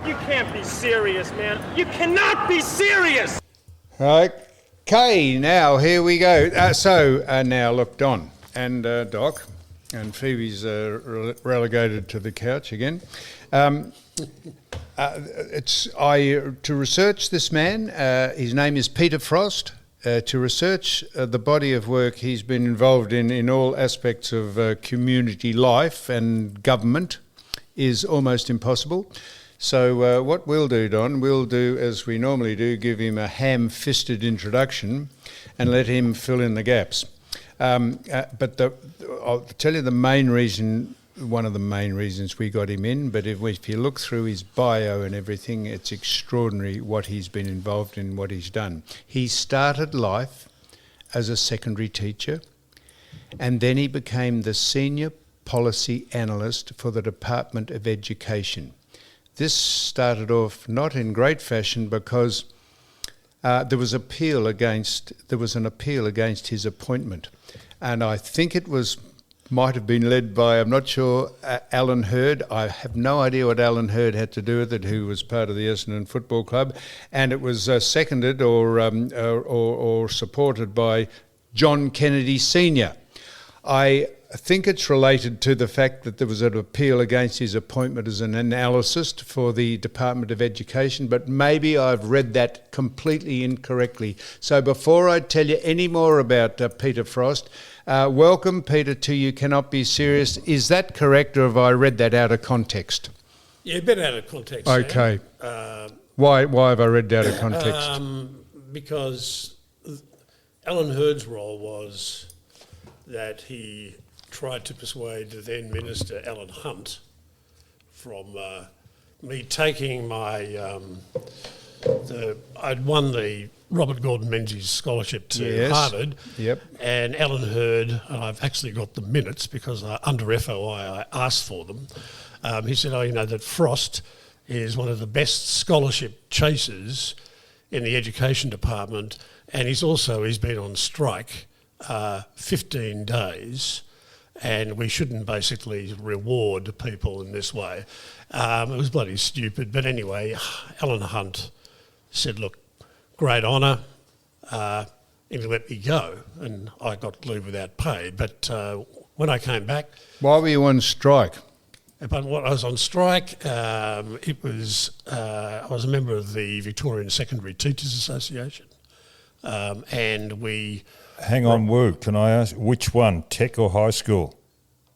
You can't be serious, man. You cannot be serious! Okay, now here we go. Now look, Don and Doc, and Phoebe's relegated to the couch again. To research this man, his name is Peter Frost. To research the body of work he's been involved in all aspects of community life and government is almost impossible. So what we'll do, Don, we'll do as we normally do, give him a ham-fisted introduction and let him fill in the gaps. But I'll tell you the main reason, one of the main reasons we got him in, but if you look through his bio and everything, it's extraordinary what he's been involved in, what he's done. He started life as a secondary teacher, and then he became the senior policy analyst for the Department of Education. This started off not in great fashion because there was an appeal against his appointment, and I think it might have been led by, I'm not sure, Alan Hurd. I have no idea what Alan Hurd had to do with it, who was part of the Essendon Football Club, and it was seconded or supported by John Kennedy Senior. I think it's related to the fact that there was an appeal against his appointment as an analyst for the Department of Education, but maybe I've read that completely incorrectly. So before I tell you any more about Peter Frost, welcome, Peter, to You Cannot Be Serious. Is that correct, or have I read that out of context? Yeah, a bit out of context. Okay. Why have I read that out of context? Because Alan Hurd's role was that he tried to persuade the then Minister Alan Hunt from me taking my... I'd won the Robert Gordon Menzies scholarship to Harvard. Yep. And Alan Hurd, and I've actually got the minutes because under FOI I asked for them, he said, that Frost is one of the best scholarship chasers in the education department, and he's been on strike 15 days, and we shouldn't basically reward people in this way. It was bloody stupid, but anyway, Alan Hunt said, look, great honour, and he let me go, and I got leave without pay. But when I came back... Why were you on strike? But when I was on strike, I was a member of the Victorian Secondary Teachers Association, and we... Hang on, Woo, can I ask, which one, tech or high school?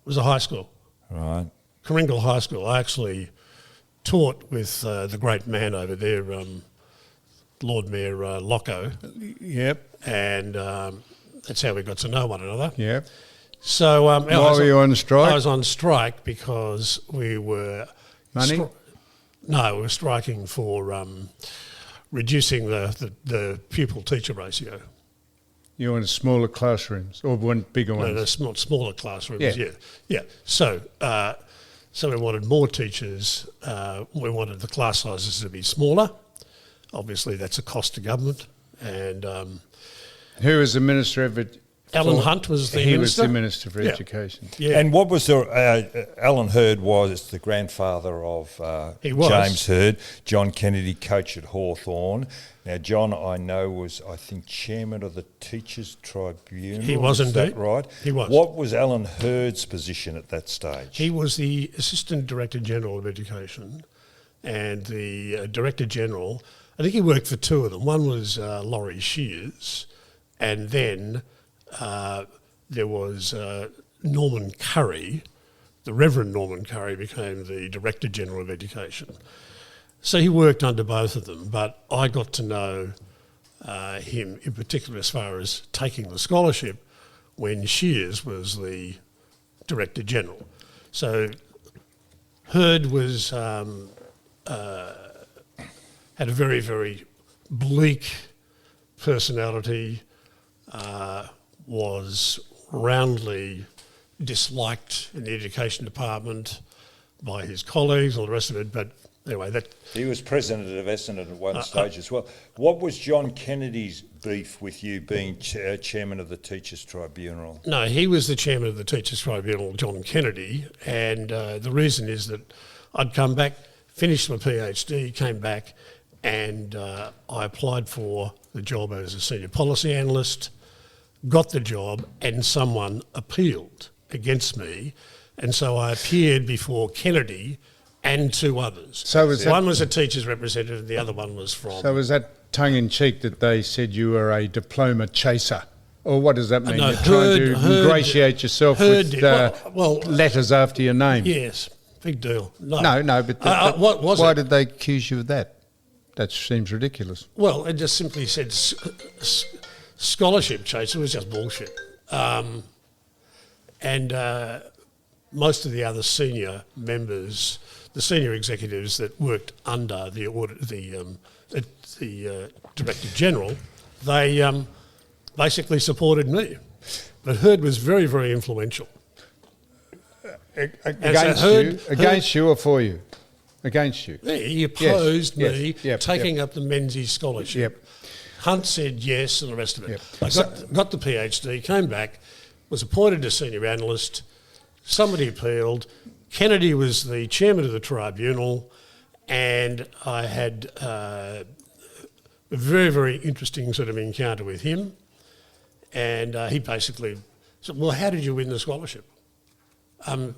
It was a high school. Right. Coringal High School. I actually taught with the great man over there, Lord Mayor Locko. Yep. And that's how we got to know one another. Yep. So why were you on strike? I was on strike because we were... Money? No, we were striking for reducing the pupil-teacher ratio. You wanted smaller classrooms or want bigger ones? No, smaller classrooms, yeah. So we wanted more teachers. We wanted the class sizes to be smaller. Obviously, that's a cost to government. And who was the Minister of Education? Alan Hunt was the minister. He was the Minister for Education. Yeah. And what was Alan Hurd was the grandfather of James Hurd, John Kennedy, coach at Hawthorn. Now, John, I know, was, I think, chairman of the Teachers Tribunal. He was indeed. Is that right? He was. What was Alan Hurd's position at that stage? He was the Assistant Director General of Education, and the Director General, I think he worked for two of them. One was Laurie Shears, and then there was Norman Curry. The Reverend Norman Curry became the Director General of Education. So he worked under both of them, but I got to know him in particular as far as taking the scholarship when Shears was the Director General. So Hurd was had a very, very bleak personality, was roundly disliked in the education department by his colleagues, all the rest of it, but anyway, that... He was president of Essendon at one stage as well. What was John Kennedy's beef with you being chairman of the Teachers Tribunal? No, he was the chairman of the Teachers Tribunal, John Kennedy, and the reason is that I'd come back finished my PhD, came back, and I applied for the job as a senior policy analyst, got the job, and someone appealed against me, and so I appeared before Kennedy and 2 others. So one was a teacher's representative, the other one was from... So was that tongue-in-cheek that they said you were a diploma chaser? Or what does that mean? No, You're trying to ingratiate yourself with letters after your name? Yes, big deal. No, but why did they accuse you of that? That seems ridiculous. Well, it just simply said scholarship chaser. It was just bullshit. And most of the other senior members, the senior executives that worked under the Director General, they basically supported me. But Heard was very, very influential. Against you or for you? Against you. Yeah, he opposed me taking up the Menzies scholarship. Yep. Hunt said yes and the rest of it. Yep. I got the PhD, came back, was appointed as senior analyst, somebody appealed, Kennedy was the chairman of the tribunal, and I had a very, very interesting sort of encounter with him, and he basically said, well, how did you win the scholarship? And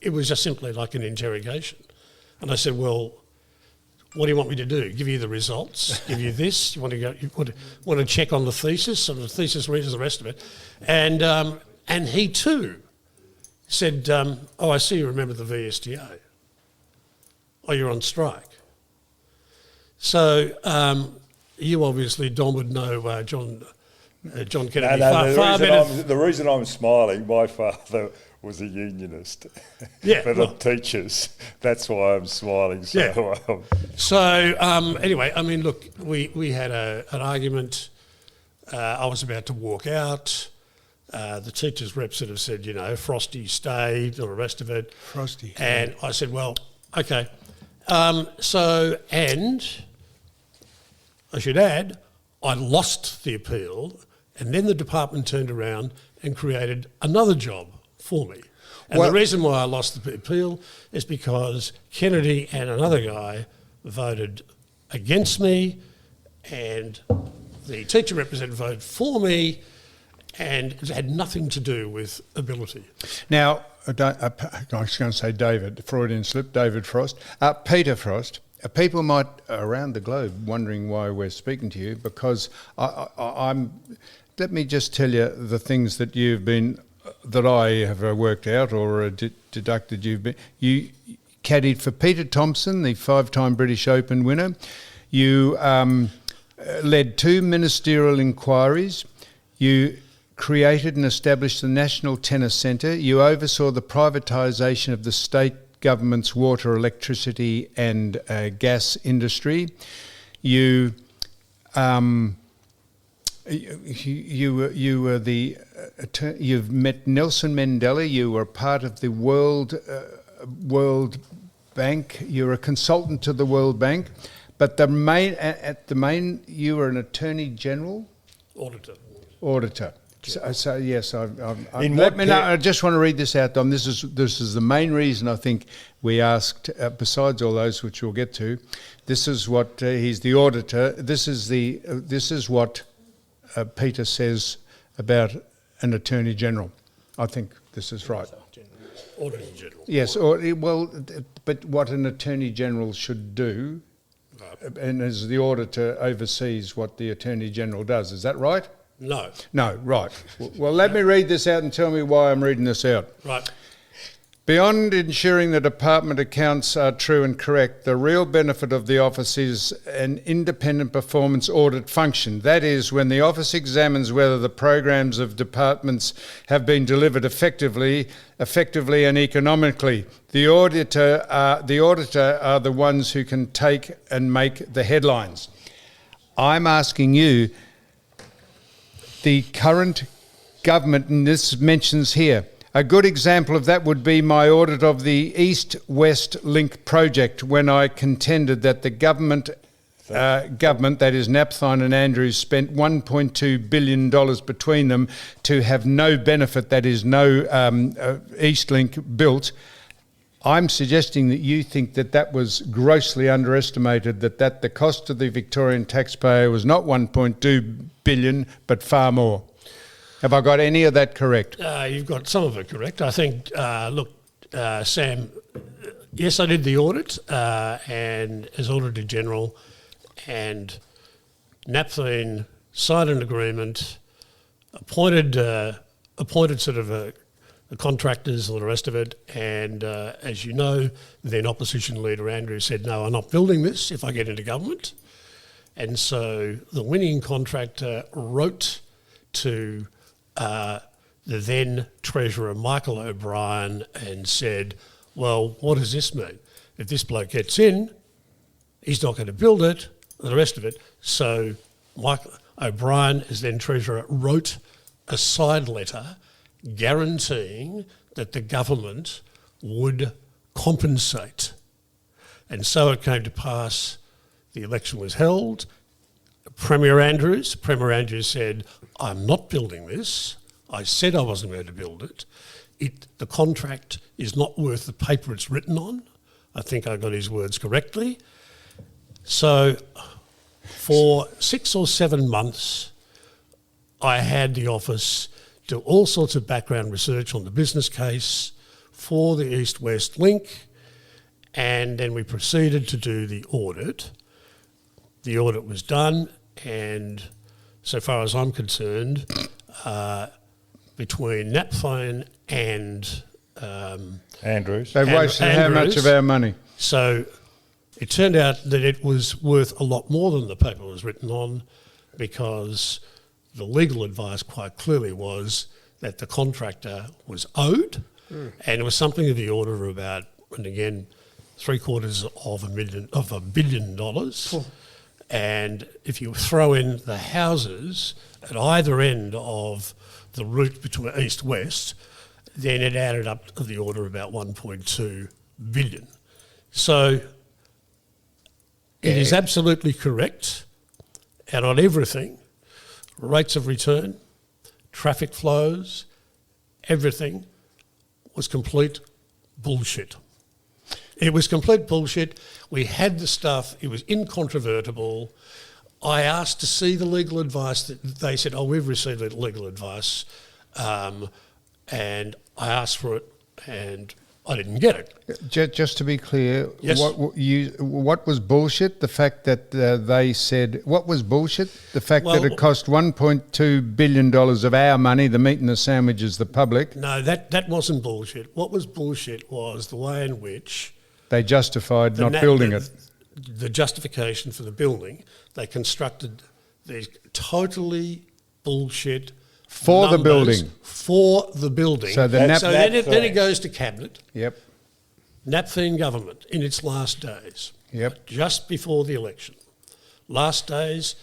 it was just simply like an interrogation. And I said, well, what do you want me to do? Give you the results? Give you this? You want to go? You want to check on the thesis and the thesis readers, the rest of it? And he too said, "Oh, I see you remember the VSTA. Oh, you're on strike." So you obviously, Don, would know John Kennedy far better. The reason I'm smiling, my father was a unionist for the teachers. That's why I'm smiling so well. So anyway, I mean, look, we had an argument. I was about to walk out. The teachers' rep sort of said, you know, Frosty stayed, or the rest of it. Frosty. And I said, well, okay. And I should add, I lost the appeal, and then the department turned around and created another job for me. And the reason why I lost the appeal is because Kennedy and another guy voted against me, and the teacher representative voted for me, and it had nothing to do with ability. Now, I was going to say David, Freudian slip, David Frost. Peter Frost. People might, around the globe, wondering why we're speaking to you, because let me just tell you the things that that I have worked out or deducted. You caddied for Peter Thompson, the 5-time British Open winner. You led 2 ministerial inquiries. You created and established the National Tennis Centre. You oversaw the privatisation of the state government's water, electricity and gas industry. You were you've met Nelson Mandela. You were part of the World Bank. You're a consultant to the World Bank, but you were an Attorney General, Auditor. So yes, I just want to read this out, Dom. This is the main reason I think we asked. Besides all those which we'll get to, this is what he's the auditor. This is what Peter says about an Attorney General. I think this is right. Auditor General. Yes, but what an Attorney General should do, and as the auditor oversees what the Attorney General does. Is that right? No. No, right. Well, let me read this out and tell me why I'm reading this out. Right. Beyond ensuring the department accounts are true and correct, the real benefit of the office is an independent performance audit function. That is, when the office examines whether the programs of departments have been delivered effectively and economically. The auditor are the ones who can take and make the headlines. I'm asking you, the current government, and this mentions here, a good example of that would be my audit of the East-West Link project, when I contended that the government, that is Napthine and Andrews, spent $1.2 billion between them to have no benefit, that is no East Link built. I'm suggesting that you think that that was grossly underestimated, that the cost of the Victorian taxpayer was not 1.2 billion, but far more. Have I got any of that correct? You've got some of it correct. I think, Sam, yes, I did the audit and as Auditor General, and Napthine signed an agreement, appointed sort of the contractors, all the rest of it, and as you know, then opposition leader Andrews said, no, I'm not building this if I get into government. And so the winning contractor wrote to the then Treasurer Michael O'Brien and said, well, what does this mean? If this bloke gets in, he's not going to build it, and the rest of it. So Michael O'Brien, as then Treasurer, wrote a side letter guaranteeing that the government would compensate. And so it came to pass, the election was held. Premier Andrews said, I'm not building this. I said I wasn't going to build it. The contract is not worth the paper it's written on. I think I got his words correctly. So for 6 or 7 months, I had the office do all sorts of background research on the business case for the East-West link, and then we proceeded to do the audit. The audit was done, and so far as I'm concerned, between Napthine and Andrews, they wasted how much of our money? So it turned out that it was worth a lot more than the paper was written on, because the legal advice quite clearly was that the contractor was owed, and it was something of the order of about, and again, $750 million. And if you throw in the houses at either end of the route between east-west, then it added up to the order of about 1.2 billion. So it is absolutely correct, and on everything, rates of return, traffic flows, everything was complete bullshit. It was complete bullshit. We had the stuff. It was incontrovertible. I asked to see the legal advice. They said, we've received legal advice. And I asked for it, and I didn't get it. Just to be clear, yes. What was bullshit? The fact that they said, what was bullshit? The fact that it cost $1.2 billion of our money, the meat and the sandwiches, the public? No, that wasn't bullshit. What was bullshit was the way in which they justified not building it. The justification for the building, they constructed these totally bullshit for the building. For the building. So then it goes to Cabinet. Yep. Napthine government in its last days. Yep. Just before the election. Last days,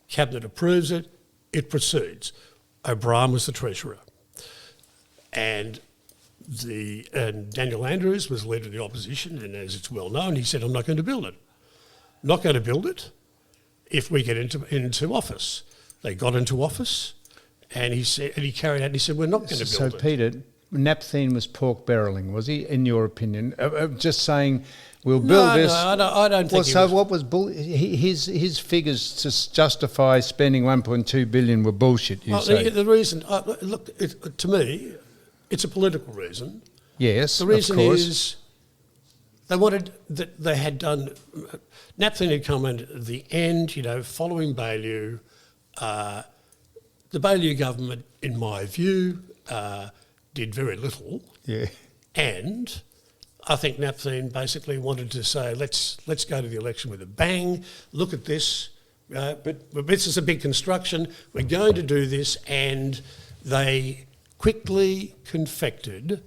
Cabinet approves it, it proceeds. O'Brien was the Treasurer. And Daniel Andrews was leader of the opposition, and as it's well known, he said, I'm not going to build it. Not going to build it if we get into office. They got into office. And he carried out, and he said, we're not going to build it. So, Peter, Napthine was pork barrelling, was he, in your opinion? Just saying, we'll build this. No, I don't think so what was his figures to justify spending 1.2 billion were bullshit, you say? The reason, to me, it's a political reason. Yes, the reason of course. is they wanted that they had done. Napthine had come in at the end, following Baillieu. The Baillieu government, in my view, did very little. Yeah. And I think Napthine basically wanted to say, let's go to the election with a bang. Look at this. But this is a big construction. We're going to do this, and they quickly confected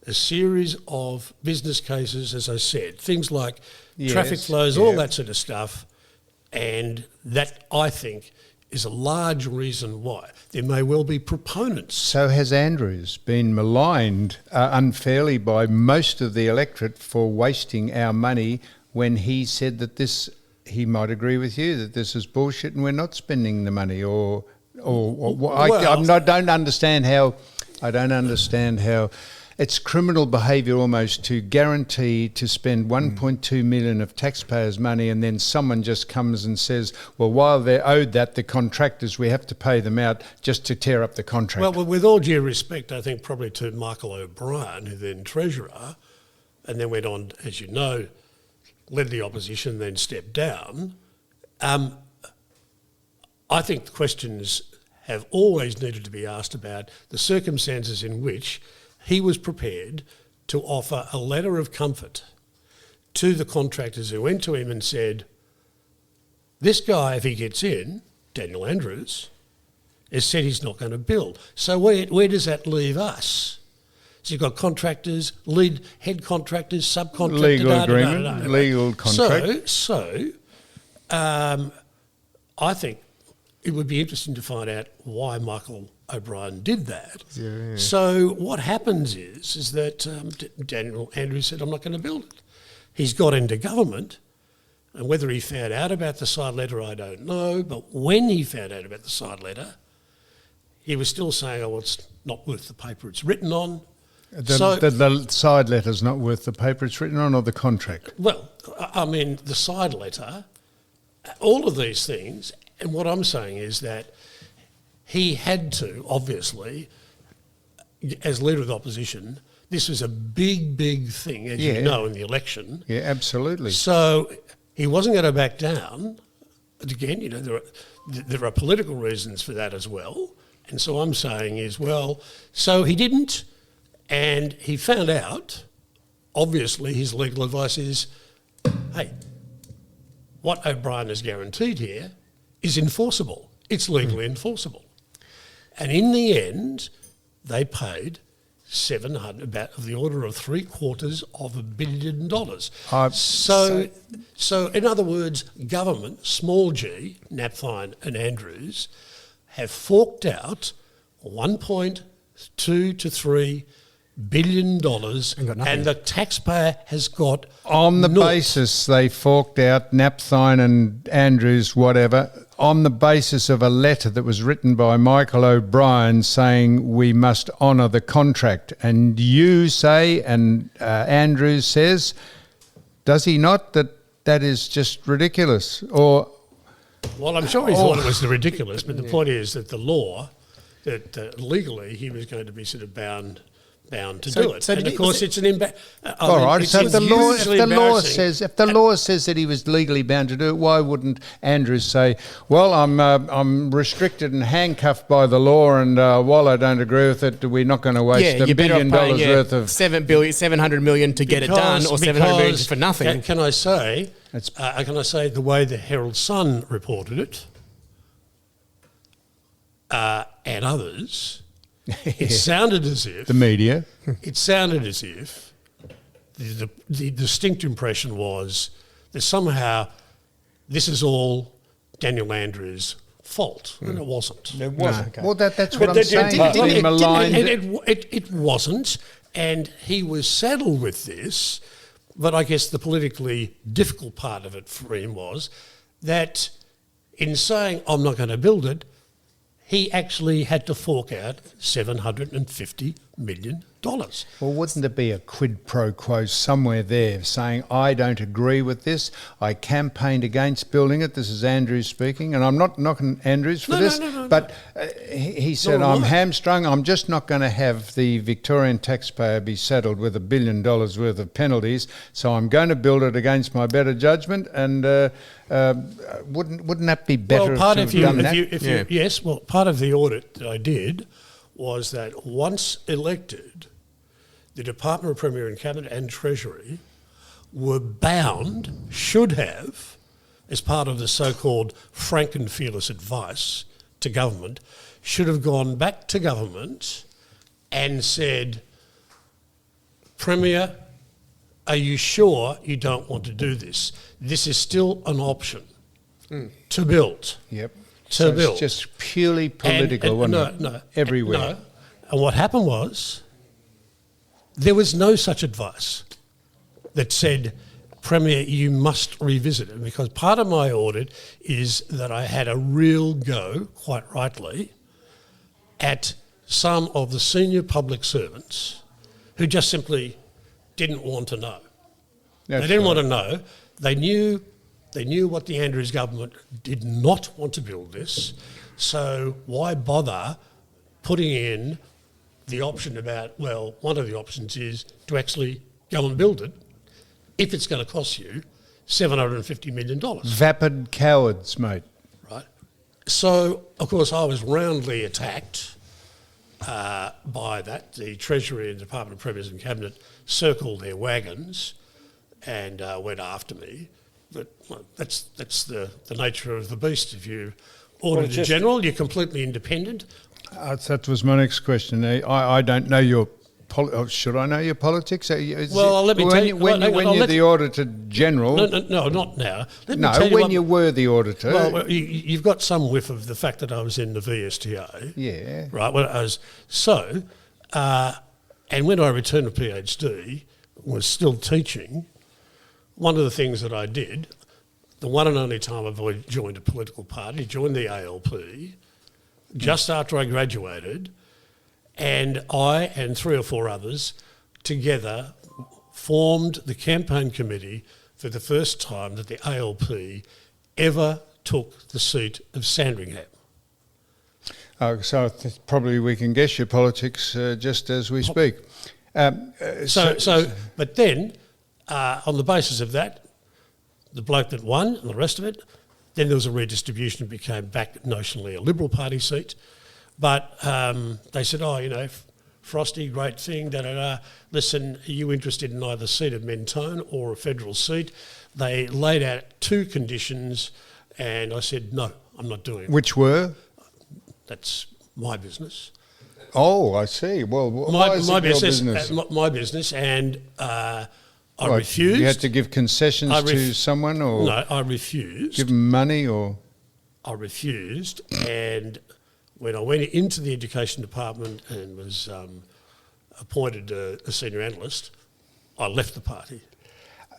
a series of business cases, as I said, things like traffic flows, all that sort of stuff, and that, I think, is a large reason why. There may well be proponents. So has Andrews been maligned unfairly by most of the electorate for wasting our money when he said that he might agree with you, that this is bullshit and we're not spending the money, I don't understand how It's criminal behaviour almost to guarantee to spend 1.2 million of taxpayers' money, and then someone just comes and says, well, while they're owed that, the contractors, we have to pay them out just to tear up the contract. Well, with all due respect, I think probably to Michael O'Brien, who then Treasurer, and then went on, as you know, led the opposition, then stepped down. I think the questions have always needed to be asked about the circumstances in which he was prepared to offer a letter of comfort to the contractors who went to him and said, this guy, if he gets in, Daniel Andrews, has said he's not going to build. So where does that leave us? So you've got contractors, head contractors, subcontractors. Legal agreement, legal contract. So I think it would be interesting to find out why Michael O'Brien did that. Yeah. So what happens is that Daniel Andrews said, I'm not going to build it. He's got into government, and whether he found out about the side letter, I don't know, but when he found out about the side letter, he was still saying, oh, well, it's not worth the paper it's written on. The side letter's not worth the paper it's written on, or the contract? Well, I mean, the side letter, all of these things, and what I'm saying is that he had to, obviously, as leader of the opposition, this was a big, big thing, as you know, in the election. Yeah, absolutely. So he wasn't going to back down. But again, you know, there are political reasons for that as well. And so I'm saying is, well, so he didn't, and he found out, obviously his legal advice is, hey, what O'Brien has guaranteed here is enforceable. It's legally enforceable. And in the end, they paid about of the order of $750 million. So in other words, government, small g, Napthine and Andrews, have forked out $1.2 to $3 billion, and the taxpayer has got on the basis they forked out, Napthine and Andrews, whatever, on the basis of a letter that was written by Michael O'Brien saying we must honour the contract. And you say, and Andrews says, does he not, that is just ridiculous? Or well, I'm sure he thought it was ridiculous, but the point is that the law, that legally he was going to be sort of bound to do it. And of course, it's an impact. All right. So if the law says that he was legally bound to do it, why wouldn't Andrews say, "Well, I'm restricted and handcuffed by the law, and while I don't agree with it, we're not going to waste $1 billion worth of $700 million to get it done, or $700 million for nothing." Can I say the way the Herald Sun reported it, and others? It sounded as if... The media. It sounded as if the distinct impression was that somehow this is all Daniel Andrews' fault, and it wasn't. It wasn't. No, okay. Well, that's what I'm saying. It wasn't, and he was saddled with this, but I guess the politically difficult part of it for him was that in saying, I'm not going to build it, he actually had to fork out $750 million. Well, wouldn't there be a quid pro quo somewhere there saying, I don't agree with this, I campaigned against building it, this is Andrews speaking, and I'm not knocking Andrews for this, but he said, I'm hamstrung, I'm just not going to have the Victorian taxpayer be saddled with $1 billion worth of penalties, so I'm going to build it against my better judgment, and wouldn't that be better to have done that? Yes, well, part of the audit that I did was that once elected, the Department of Premier and Cabinet and Treasury were bound, should have, as part of the so-called frank and fearless advice to government, should have gone back to government and said, Premier, are you sure you don't want to do this? This is still an option to build. Yep. To build. It's just purely political, everywhere. No. And what happened was, there was no such advice that said, Premier, you must revisit it. Because part of my audit is that I had a real go, quite rightly, at some of the senior public servants who just simply didn't want to know. That's They didn't right. want to know. They knew what the Andrews government did not want to build this, so why bother putting in the option about, well, one of the options is to actually go and build it if it's going to cost you $750 million. Vapid cowards, mate. Right. So, of course, I was roundly attacked by that. The Treasury and Department of Premiers and Cabinet circled their wagons and went after me. But well, that's the nature of the beast. If you Auditor General, you're completely independent. That was my next question. I don't know your... should I know your politics? Well, let me tell you... When you're the Auditor General... No, not now. When you were the Auditor... Well, you've got some whiff of the fact that I was in the VSTA. Yeah. Right, well, I was... So, and when I returned to PhD, was still teaching, one of the things that I did, the one and only time I've joined a political party, joined the ALP, just after I graduated, and I and 3 or 4 others together formed the campaign committee for the first time that the ALP ever took the seat of Sandringham. So probably we can guess your politics just as we speak. But then, on the basis of that, the bloke that won and the rest of it, then there was a redistribution. It became back notionally a Liberal Party seat. But they said, Frosty, great thing, listen, are you interested in either seat of Mentone or a federal seat? They laid out 2 conditions and I said, no, I'm not doing it. Which were? That's my business. Oh, I see. Well, why is it your business? My business, and I refused. You had to give concessions to someone, or no? I refused. Give them money, or I refused. And when I went into the education department and was appointed a senior analyst, I left the party.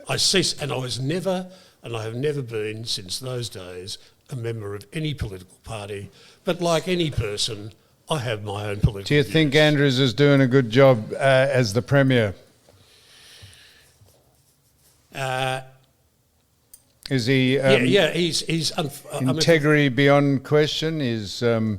I ceased, and I was never, and I have never been since those days, a member of any political party. But like any person, I have my own political Do you views. think Andrews is doing a good job as the Premier? Is he... he's... integrity beyond question is... well,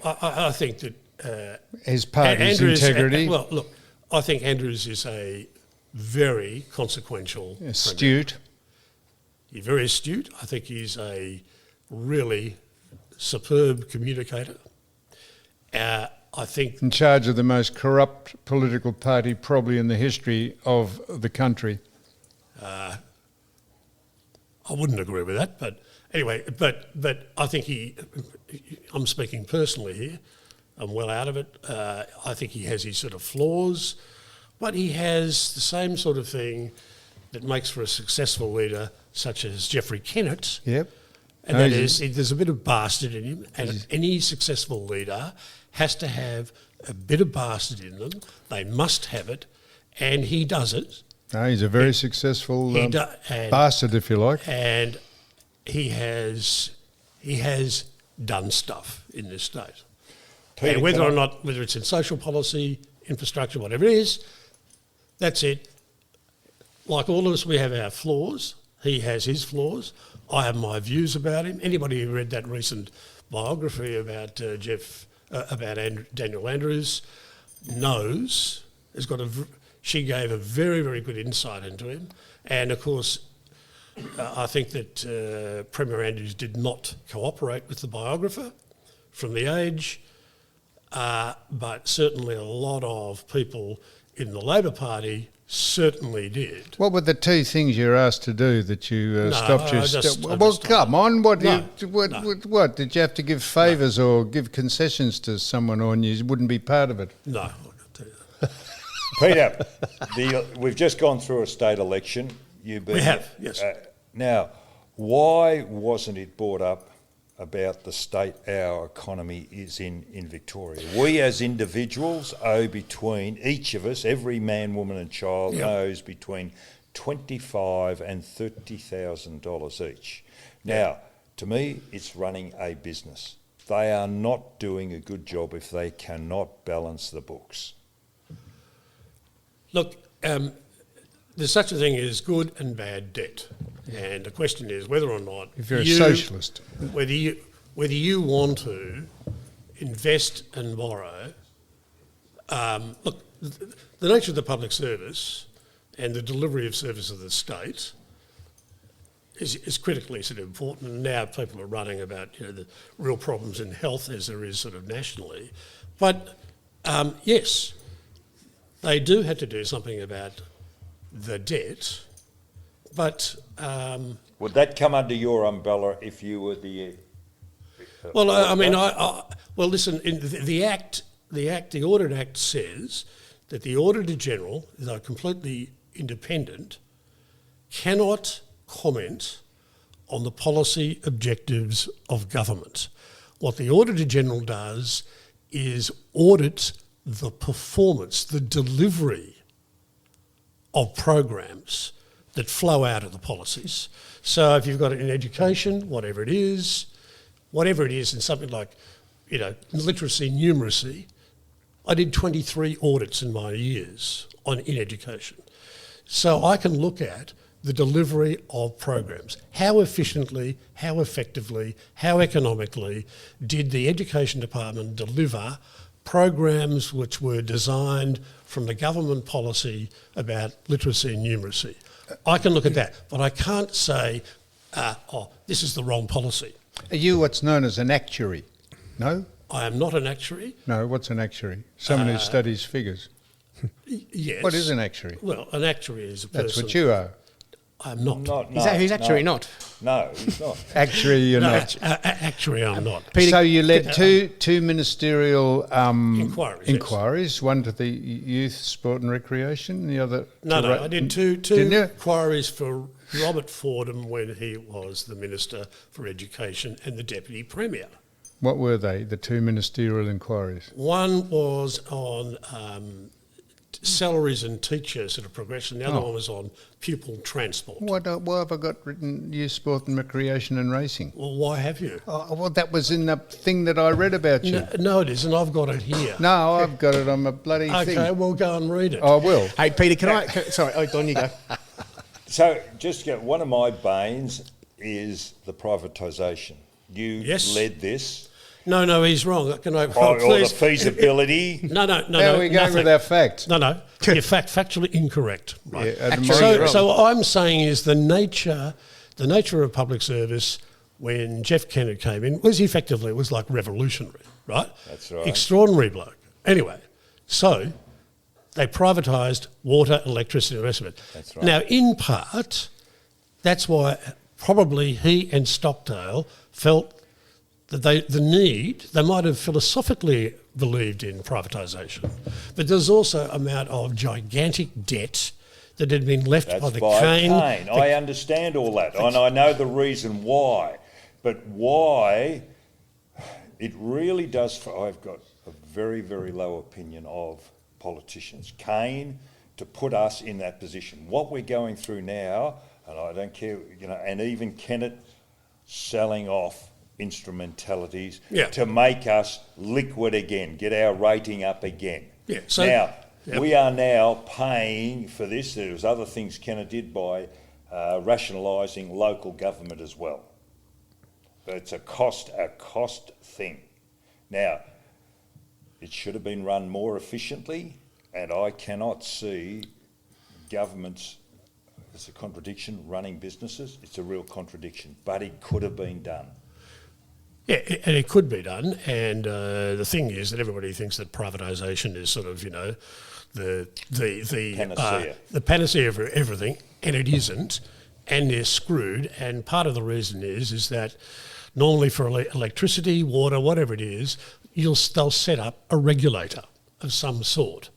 I think that... his party's Andrews, integrity... well, look, I think Andrews is a very consequential... Astute. Premier. He's very astute. I think he's a really superb communicator. I think... In charge of the most corrupt political party probably in the history of the country. I wouldn't agree with that, but anyway, but I think I'm speaking personally here, I'm well out of it. I think he has his sort of flaws, but he has the same sort of thing that makes for a successful leader, such as Geoffrey Kennett. Yep. And that is, there's a bit of bastard in him, and any successful leader has to have a bit of bastard in them. They must have it, and he does it. No, he's a very successful bastard, if you like. And he has done stuff in this state. Peter, and whether it's in social policy, infrastructure, whatever it is, that's it. Like all of us, we have our flaws. He has his flaws. I have my views about him. Anybody who read that recent biography about Daniel Andrews knows, she gave a very, very good insight into him. And of course, I think that Premier Andrews did not cooperate with the biographer from The Age, but certainly a lot of people in the Labor Party certainly did. What were the 2 things you were asked to do that you stopped you? Come on, what did you have to give favours or give concessions to someone, or you wouldn't be part of it? No, I can't tell you that. Peter, we've just gone through a state election. We have, yes. Now, why wasn't it brought up about the state our economy is in Victoria? We as individuals owe between, each of us, every man, woman and child owes between $25,000 and $30,000 each. Now, to me, it's running a business. they are not doing a good job if they cannot balance the books. Look, there's such a thing as good and bad debt, and the question is whether or not If you're a socialist, whether you want to invest and borrow. Look, the nature of the public service and the delivery of service of the state is critically sort of important. And now people are running about the real problems in health as there is sort of nationally, but yes, they do have to do something about the debt, but Would that come under your umbrella if you were the? Well, well, listen. In the Audit Act says that the Auditor General, though completely independent, cannot comment on the policy objectives of government. What the Auditor General does is audit the performance, the delivery of programs that flow out of the policies. So if you've got it in education, whatever it is in something like, literacy, numeracy, I did 23 audits in my years in education. So I can look at the delivery of programs. How efficiently, how effectively, how economically did the Education Department deliver programs which were designed from the government policy about literacy and numeracy? I can look at that, but I can't say, this is the wrong policy. are you what's known as an actuary? No? I am not an actuary. No, what's an actuary? Someone who studies figures. Yes. What is an actuary? Well, an actuary is a person... That's what you are. I'm not. He's actually not. No, he's not. Actuary, you're No, not. actually, I'm not. So you led two ministerial inquiries, one to the youth, sport and recreation, the other... No, I did two Didn't you? inquiries for Robert Fordham when he was the Minister for Education and the Deputy Premier. What were they, the two ministerial inquiries? One was on salaries and teacher sort of progression. The other one was on pupil transport. Why have I got written youth, sport and recreation and racing? Well, why have you? Oh, well, that was in the thing that I read about you. No, it isn't. I've got it here. No, I've got it on my bloody thing. Okay, well, go and read it. I will. Hey, Peter, sorry, Don, you go. So, one of my banes is the privatisation. You led this. No, he's wrong. Can I, or the feasibility. No. How are we going with our facts? No, you're factually incorrect. Right. Yeah, so I'm saying is the nature of public service when Jeff Kennett came in was like revolutionary, right? That's right. Extraordinary bloke. Anyway, so they privatised water, electricity, and the rest of it. That's right. Now, in part, that's why probably he and Stockdale felt that they might have philosophically believed in privatisation, but there's also an amount of gigantic debt that had been left by the Kane. I understand all that, and I know the reason why, but why it really does. I've got a very, very low opinion of politicians. Kane to put us in that position. What we're going through now, and I don't care, and even Kennett selling off instrumentalities to make us liquid again, get our rating up again. Yeah. So we are now paying for this. There was other things Kenneth did by rationalising local government as well. But it's a cost thing. Now, it should have been run more efficiently, and I cannot see governments. It's a contradiction, running businesses. It's a real contradiction, but it could have been done. Yeah, and it could be done. And the thing is that everybody thinks that privatisation is sort of, the panacea. The panacea for everything, and it isn't. And they're screwed. And part of the reason is that normally for electricity, water, whatever it is, they'll set up a regulator of some sort.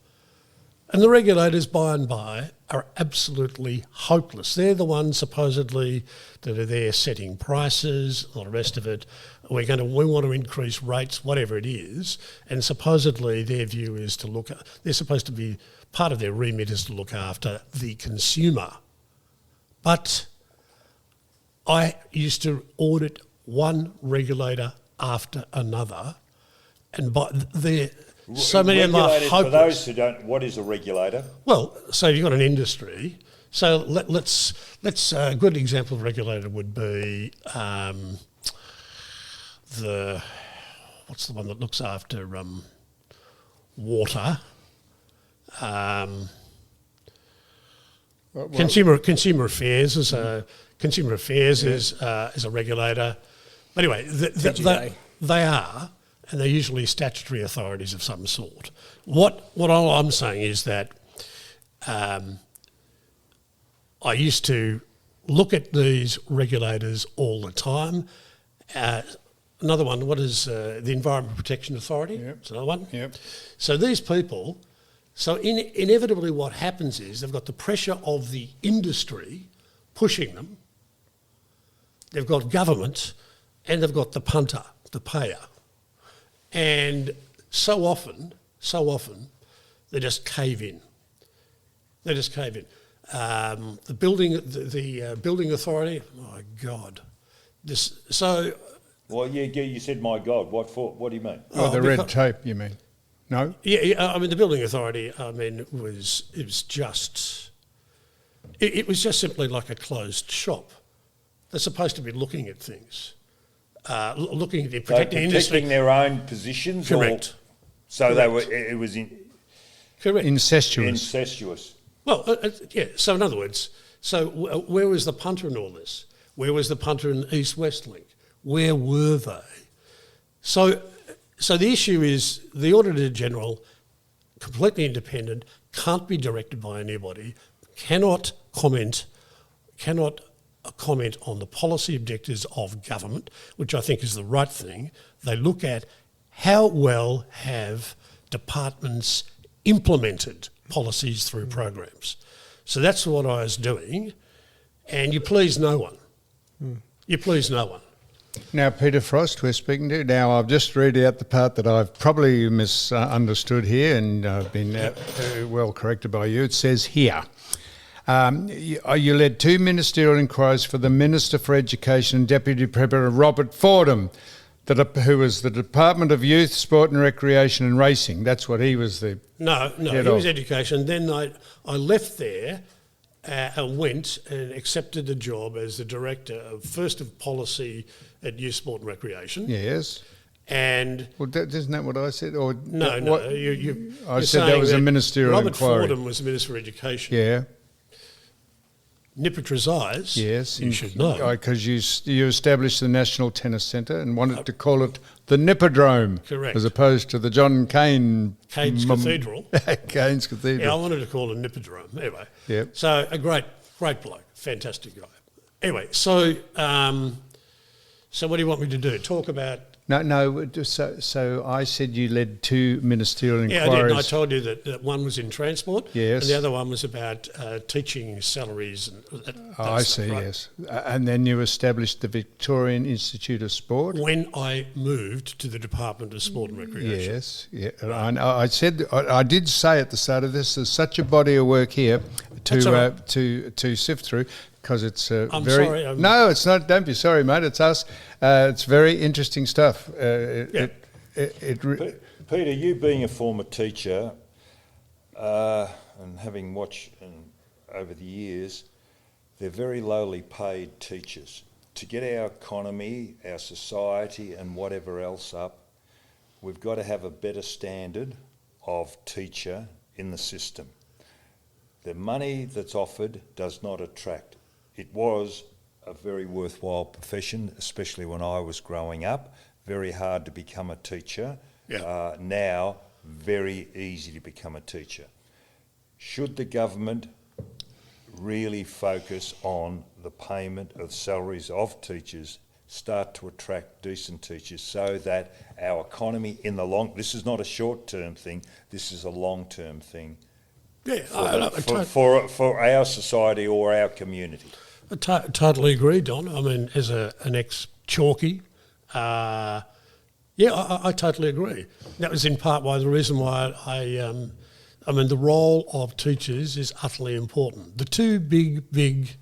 And the regulators, by and by, are absolutely hopeless. They're the ones supposedly that are there setting prices, all the rest of it. We want to increase rates, whatever it is. And supposedly their view is they're supposed to be, part of their remit is to look after the consumer. But I used to audit one regulator after another, and so many of them are Regulated, hopeless. for those who don't, what is a regulator? Well, so you've got an industry. So let's a good example of regulator would be what's the one that looks after water? Consumer affairs is a regulator. But anyway, they are, and they're usually statutory authorities of some sort. What all I'm saying is that I used to look at these regulators all the time. Another one, what is the Environment Protection Authority? Yep. It's another one. Yep. So these people, inevitably what happens is they've got the pressure of the industry pushing them. They've got government and they've got the punter, the payer. And so often, they just cave in. The building authority, my God. Well, you said, my God, what for? What do you mean? The red tape, you mean? No? Yeah, I mean, the building authority, it was just simply like a closed shop. They're supposed to be looking at things, protecting the industry. Protecting their own positions? Correct. It was correct. Incestuous. Well, yeah, so in other words, where was the punter in all this? Where was the punter in East-West Link? Where were they? So the issue is the Auditor General, completely independent, can't be directed by anybody, cannot comment on the policy objectives of government, which I think is the right thing. They look at how well have departments implemented policies through programs. So that's what I was doing, and you please no one. You please no one. Now, Peter Frost, we're speaking to. Now, I've just read out the part that I've probably misunderstood here, and I've been very well corrected by you. It says here, you led 2 ministerial inquiries for the Minister for Education and Deputy Premier Robert Fordham, who was the Department of Youth, Sport and Recreation and Racing. That's what he was the No, he was Education. Then I left there and went and accepted a job as the Director of Policy at Youth, Sport and Recreation. Yes. And isn't that what I said? Or no. I said that was a ministerial inquiry. Robert Fordham was the Minister for Education. Yeah. Nipper's Eyes. Yes, you should know. Because you established the National Tennis Centre and wanted to call it the Nipperdrome. Correct. As opposed to the John Cain's Cathedral. Cain's Cathedral. Yeah, I wanted to call it Nipperdrome. Anyway. Yep. So a great bloke, fantastic guy. Anyway, so what do you want me to do? Talk about... No. So I said you led 2 ministerial inquiries. Yeah, I did. And I told you that one was in transport. Yes. And the other one was about teaching salaries. I see, right? Yes. And then you established the Victorian Institute of Sport. When I moved to the Department of Sport and Recreation. Yes. Yeah. Right. I did say at the start of this, there's such a body of work here to sift through. Because it's sorry. No, it's not. Don't be sorry, mate. It's us. It's very interesting stuff. Peter, you being a former teacher and having watched over the years, they're very lowly paid teachers. To get our economy, our society and whatever else up, we've got to have a better standard of teacher in the system. The money that's offered does not attract. It was a very worthwhile profession, especially when I was growing up. Very hard to become a teacher. Yeah. Now, very easy to become a teacher. Should the government really focus on the payment of salaries of teachers, start to attract decent teachers so that our economy in the this is not a short-term thing, this is a long-term thing for our society or our community? I totally agree, Don. I mean, as an ex-chalky, I totally agree. That was in part the reason why the role of teachers is utterly important. The 2 big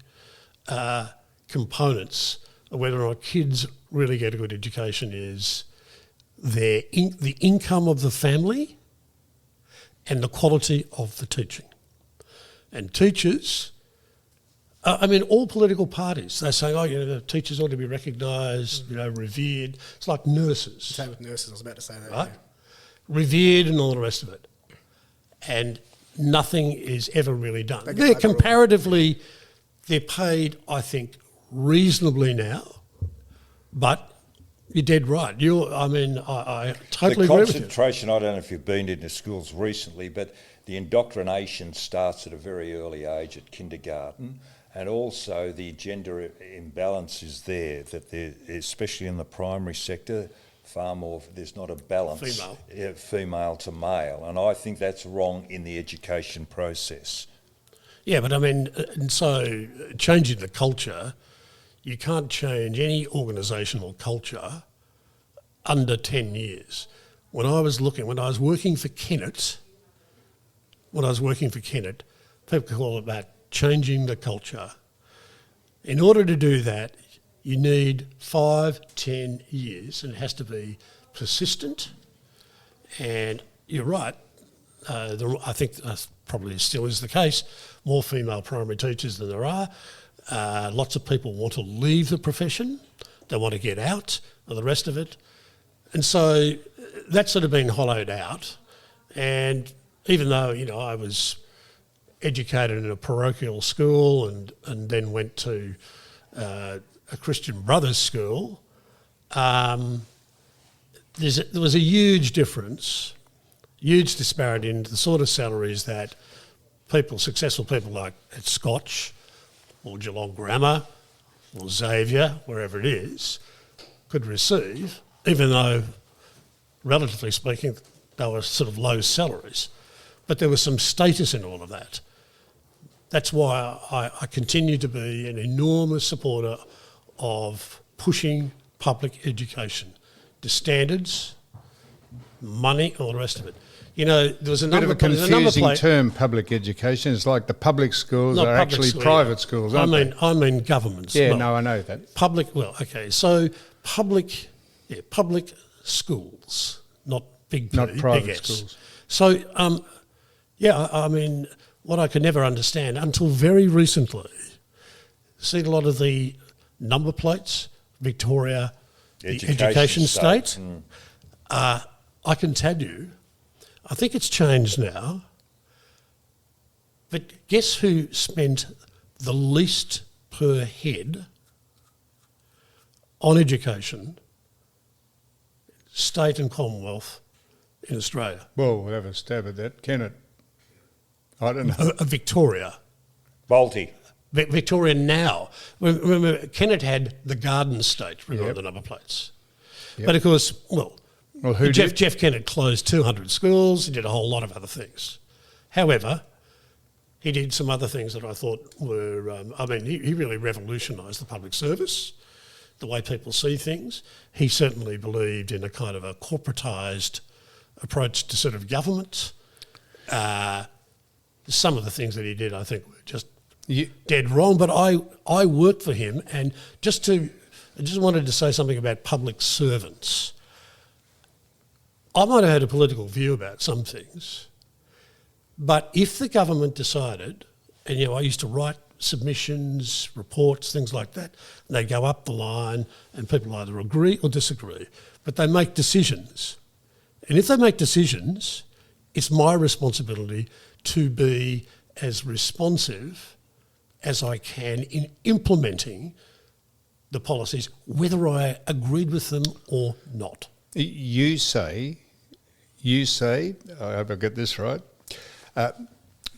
components of whether or not kids really get a good education is the income of the family and the quality of the teaching. And teachers, all political parties, they're saying, the teachers ought to be recognised, revered. It's like nurses. Same with nurses, I was about to say that. Right? Yeah. Revered and all the rest of it. And nothing is ever really done. They're comparatively, they're paid, I think, reasonably now, but you're dead right. I totally agree with you. The concentration, I don't know if you've been into schools recently, but the indoctrination starts at a very early age at kindergarten, and also the gender imbalance is there, that there, especially in the primary sector, far more, there's not a balance, female to male, and I think that's wrong in the education process. Yeah, but and so changing the culture, you can't change any organisational culture under 10 years. When I was working for Kennett, people call it about changing the culture. In order to do that, you need 5-10 years, and it has to be persistent. And you're right, I think probably still is the case, more female primary teachers than there are. Lots of people want to leave the profession, they want to get out, and the rest of it. And so that's sort of been hollowed out. And even though, I was educated in a parochial school and then went to a Christian Brothers school, there was a huge difference, huge disparity in the sort of salaries that successful people like at Scotch or Geelong Grammar or Xavier, wherever it is, could receive, even though, relatively speaking, they were sort of low salaries. But there was some status in all of that. That's why I continue to be an enormous supporter of pushing public education to standards, money, all the rest of it. There was a bit of a confusing term, public education. It's like the public schools are actually private schools, aren't they? I mean governments. Yeah, I know that. So public schools, not big P, not private big schools. So, what I could never understand until very recently, see a lot of the number plates, Victoria, the education state. I can tell you, I think it's changed now, but guess who spent the least per head on education, state and Commonwealth, in Australia? Well, we'll have a stab at that. Kennett. I don't know. Victoria. Balti. Victoria now. Remember, Kennett had the Garden State, remember the number plates. Yep. But of course, Jeff Kennett closed 200 schools. He did a whole lot of other things. However, he did some other things that I thought were, he really revolutionised the public service, the way people see things. He certainly believed in a kind of a corporatised approach to sort of government. Some of the things that he did, I think, were just dead wrong. But I worked for him, and I just wanted to say something about public servants. I might have had a political view about some things, but if the government decided, and I used to write submissions, reports, things like that, and they go up the line, and people either agree or disagree, but they make decisions. And if they make decisions, it's my responsibility to be as responsive as I can in implementing the policies, whether I agreed with them or not. You say, I hope I get this right,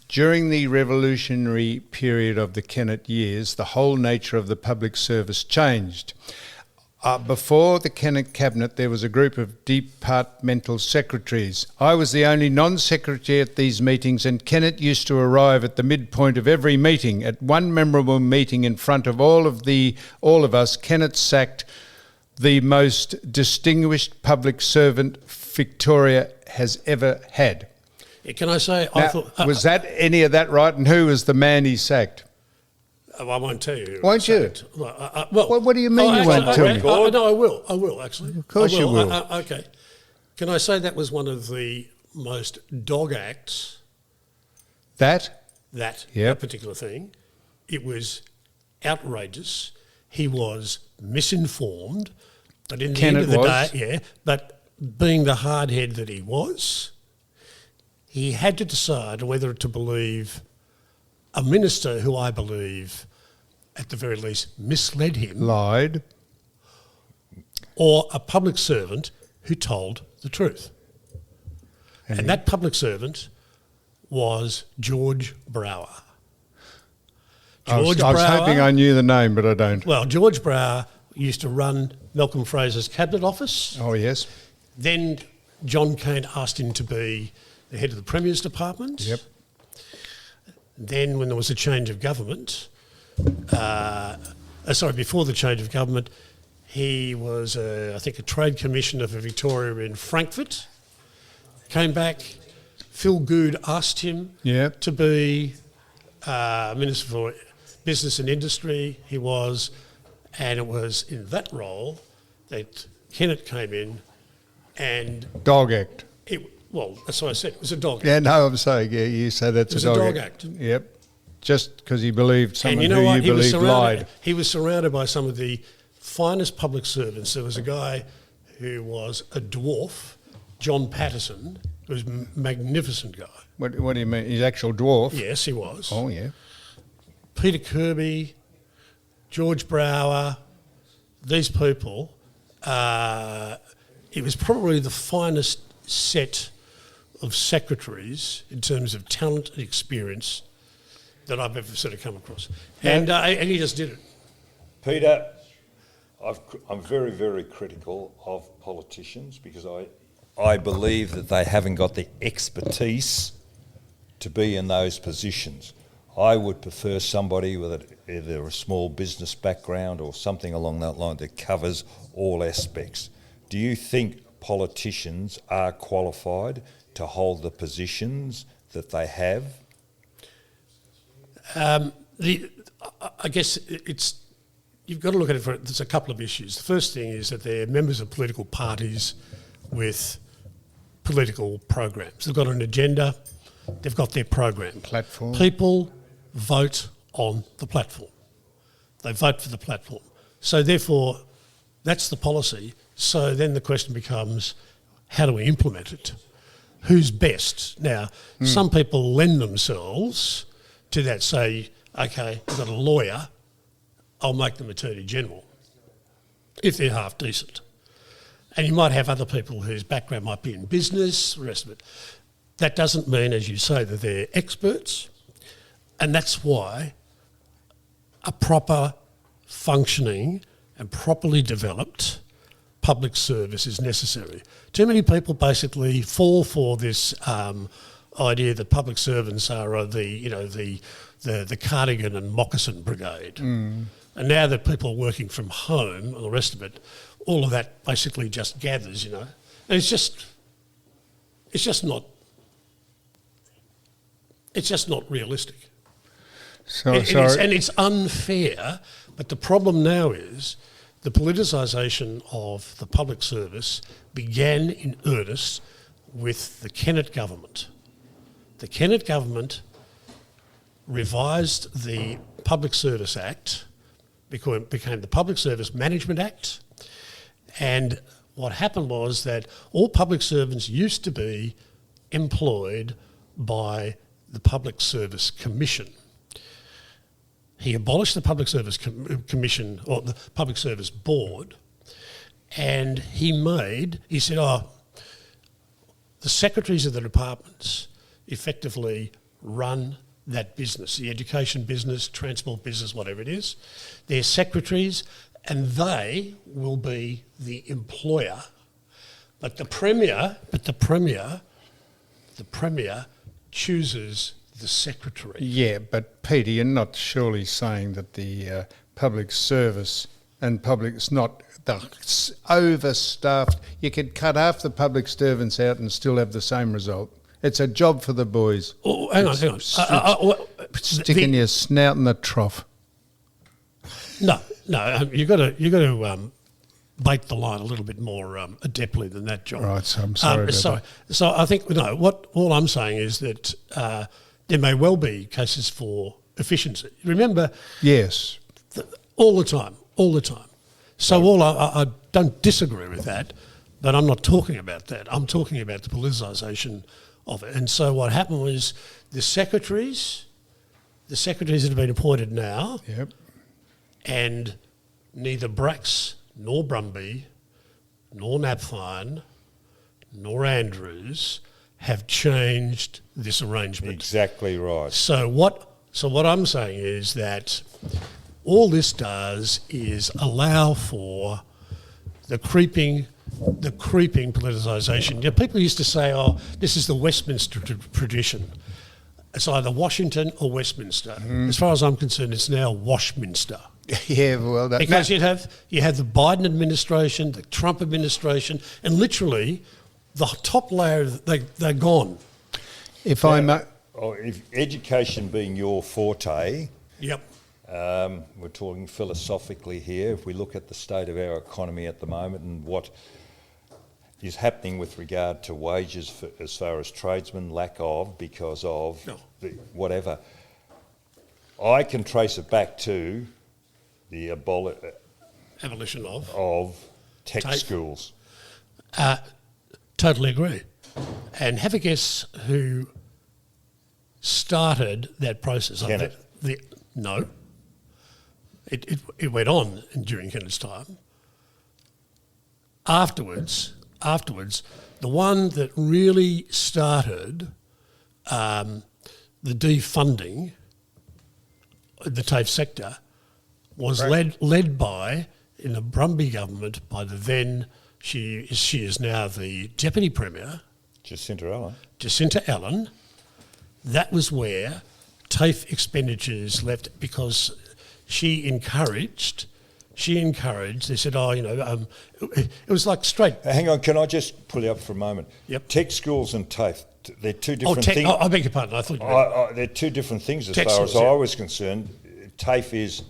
during the revolutionary period of the Kennett years, the whole nature of the public service changed. Before the Kennett cabinet, there was a group of departmental secretaries. I was the only non-secretary at these meetings, and Kennett used to arrive at the midpoint of every meeting. At one memorable meeting in front of all of us, Kennett sacked the most distinguished public servant Victoria has ever had. Can I say, was that any of that right? And who was the man he sacked? I won't tell you. Won't you? Well, what do you mean you won't tell me? No, I will. I will, actually. Of course you will. Okay. Can I say that was one of the most dog acts? That Particular thing. It was outrageous. He was misinformed. But in the end of the day, but being the hard head that he was, he had to decide whether to believe a minister who I believe, at the very least, misled him. Lied. Or a public servant who told the truth. And that public servant was George Brower. I was hoping I knew the name, but I don't. Well, George Brower used to run Malcolm Fraser's cabinet office. Oh, yes. Then John Cain asked him to be the head of the Premier's department. Yep. Then when there was a change of government, before the change of government, he was, I think, a trade commissioner for Victoria in Frankfurt. Came back, Phil Goode asked him to be Minister for Business and Industry. He was, and it was in that role that Kennett came in and... Dog act. Well, that's what I said. It was a dog act. Yeah, no, I'm saying, you say that's a dog act. Yep. Just because he believed someone and you know who you believed lied. He was surrounded by some of the finest public servants. There was a guy who was a dwarf, John Patterson, who was a magnificent guy. What do you mean? His actual dwarf? Yes, he was. Oh, yeah. Peter Kirby, George Brower, these people, it was probably the finest set of secretaries in terms of talent and experience that I've ever sort of come across. And he just did it. Peter, I'm very, very critical of politicians because I believe that they haven't got the expertise to be in those positions. I would prefer somebody with either a small business background or something along that line that covers all aspects. Do you think politicians are qualified to hold the positions that they have? I guess you've got to look at it there's a couple of issues. The first thing is that they're members of political parties with political programs. They've got an agenda, they've got their program. Platform. People vote on the platform. They vote for the platform. So therefore, that's the policy. So then the question becomes, how do we implement it? Who's best? Now, some people lend themselves to that, say, okay, I've got a lawyer, I'll make them Attorney General, if they're half decent. And you might have other people whose background might be in business, the rest of it. That doesn't mean, as you say, that they're experts. And that's why a proper functioning and properly developed public service is necessary. Too many people basically fall for this idea that public servants are the cardigan and moccasin brigade. And now that people are working from home and the rest of it, all of that basically just gathers, And it's just not realistic. It's unfair, but the problem now is the politicisation of the public service began in earnest with the Kennett government. The Kennett government revised the Public Service Act, became the Public Service Management Act, and what happened was that all public servants used to be employed by the Public Service Commission. He abolished the Public Service Commission, or the Public Service Board, and he said, the secretaries of the departments effectively run that business, the education business, transport business, whatever it is. They're secretaries, and they will be the employer. But the Premier chooses the secretary. Yeah, but Peter, you're not surely saying that the public service and public's not overstaffed. You could cut half the public servants out and still have the same result. It's a job for the boys. Oh, hang on. Sticking your snout in the trough. No, you got to bait the line a little bit more adeptly than that, John. Right, so I'm sorry about that. So I think all I'm saying is that there may well be cases for efficiency. Remember, yes, all the time. So I don't disagree with that, but I'm not talking about that. I'm talking about the politicisation of it. And so what happened was the secretaries that have been appointed now, yep, and neither Brax nor Brumby nor Napthine nor Andrews have changed this arrangement. Exactly right. So what I'm saying is that all this does is allow for the creeping politicisation. People used to say, "Oh, this is the Westminster tradition." It's either Washington or Westminster. As far as I'm concerned, it's now Washminster. Yeah, well, Because you have the Biden administration, the Trump administration, and literally the top layer, they're gone. If I may, If education being your forte, Yep. we're talking philosophically here. If we look at the state of our economy at the moment and what is happening with regard to wages as far as tradesmen, lack of, because of whatever, I can trace it back to the Abolition of tech schools. Totally agree. And have a guess who started that process. Kenneth. No. It went on during Kenneth's time. Afterwards, the one that really started the defunding the TAFE sector was led by, in the Brumby government, by the then, she is now the Deputy Premier, Jacinta Allen. That was where TAFE expenditures left, because she encouraged, they said, it was like straight. Hang on, can I just pull you up for a moment? Yep. Tech schools and TAFE, they're two different things. I beg your pardon, I thought you meant. They're two different things as Tech far schools, as I was concerned. TAFE is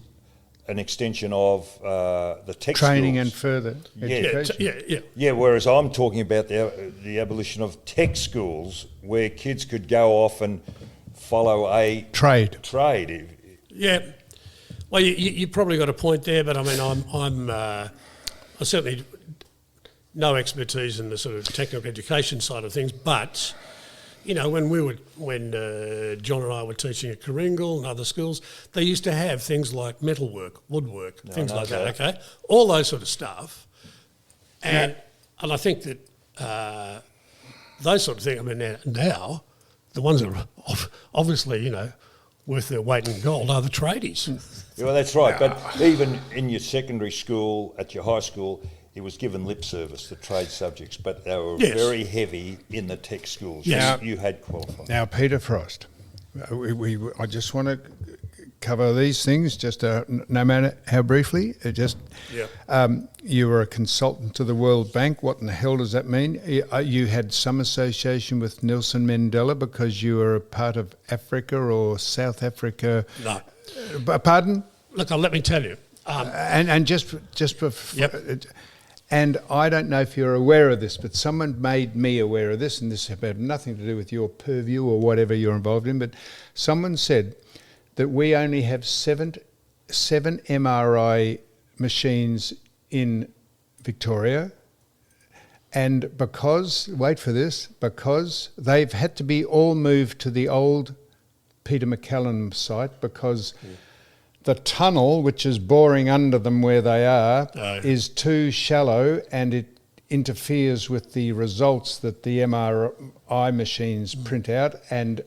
an extension of the tech training schools. and further education. Yeah, whereas I'm talking about the abolition of tech schools, where kids could go off and follow a trade. Yeah. Well, you probably got a point there, but I mean, I certainly no expertise in the sort of technical education side of things. But when John and I were teaching at Coringal and other schools, they used to have things like metalwork, woodwork, things like that. Okay, all those sort of stuff, and I think that those sort of things. I mean, now the ones that are obviously worth their weight in gold are the tradies. Well, that's right. But even in your secondary school, at your high school, it was given lip service, the trade subjects, but they were very heavy in the tech schools. Yes. You had qualified. Now, Peter Frost, I just want to cover these things, just no matter how briefly. You were a consultant to the World Bank. What in the hell does that mean? You had some association with Nelson Mandela because you were a part of Africa or South Africa? No. Pardon? Look, let me tell you. And just and I don't know if you're aware of this, but someone made me aware of this, and this had nothing to do with your purview or whatever you're involved in, but someone said that we only have seven MRI machines in Victoria, and because they've had to be all moved to the old Peter McCallum site because the tunnel, which is boring under them where they are, is too shallow, and it interferes with the results that the MRI machines print out. And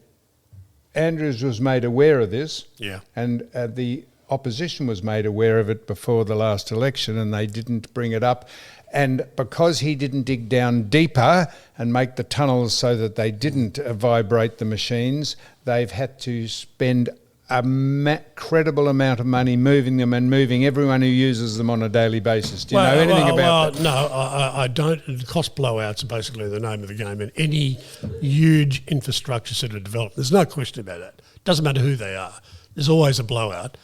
Andrews was made aware of this, and the opposition was made aware of it before the last election, and they didn't bring it up. And because he didn't dig down deeper and make the tunnels so that they didn't vibrate the machines, they've had to spend a credible amount of money moving them and moving everyone who uses them on a daily basis. Do you know anything about that? No, I don't. Cost blowouts are basically the name of the game, and any huge infrastructure sort of development, there's no question about that. Doesn't matter who they are. There's always a blowout.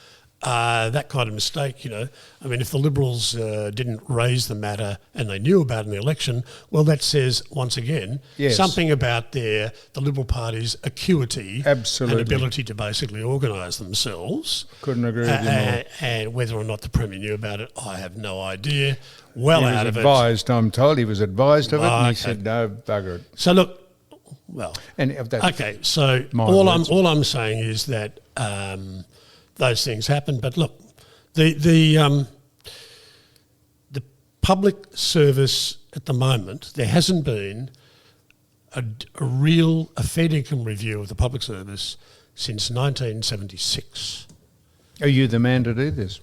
that kind of mistake, I mean, if the Liberals didn't raise the matter and they knew about it in the election, well, that says, once again, something about the Liberal Party's acuity and ability to basically organise themselves. Couldn't agree with you more. And whether or not the Premier knew about it, I have no idea. Well out of it. He was advised, I'm told. He was advised of it, and he said, no, bugger it. So, look, well, okay, so all I'm saying is that those things happen. But look, the public service at the moment, there hasn't been a fair income review of the public service since 1976. Are you the man to do this?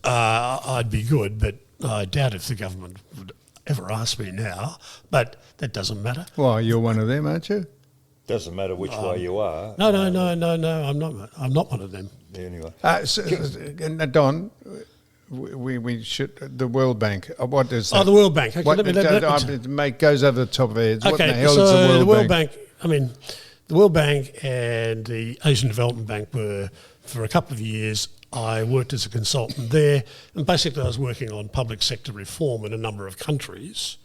I'd be good, but I doubt if the government would ever ask me now. But that doesn't matter. Well, you're one of them, aren't you? Doesn't matter which way you are. No, I'm not. I'm not one of them. Anyway, Don, we should the World Bank. What is that? Oh, the World Bank. Okay, it goes over the top of our heads. Okay, what the hell so is the World Bank? I mean, the World Bank and the Asian Development Bank were, for a couple of years, I worked as a consultant there, and basically I was working on public sector reform in a number of countries.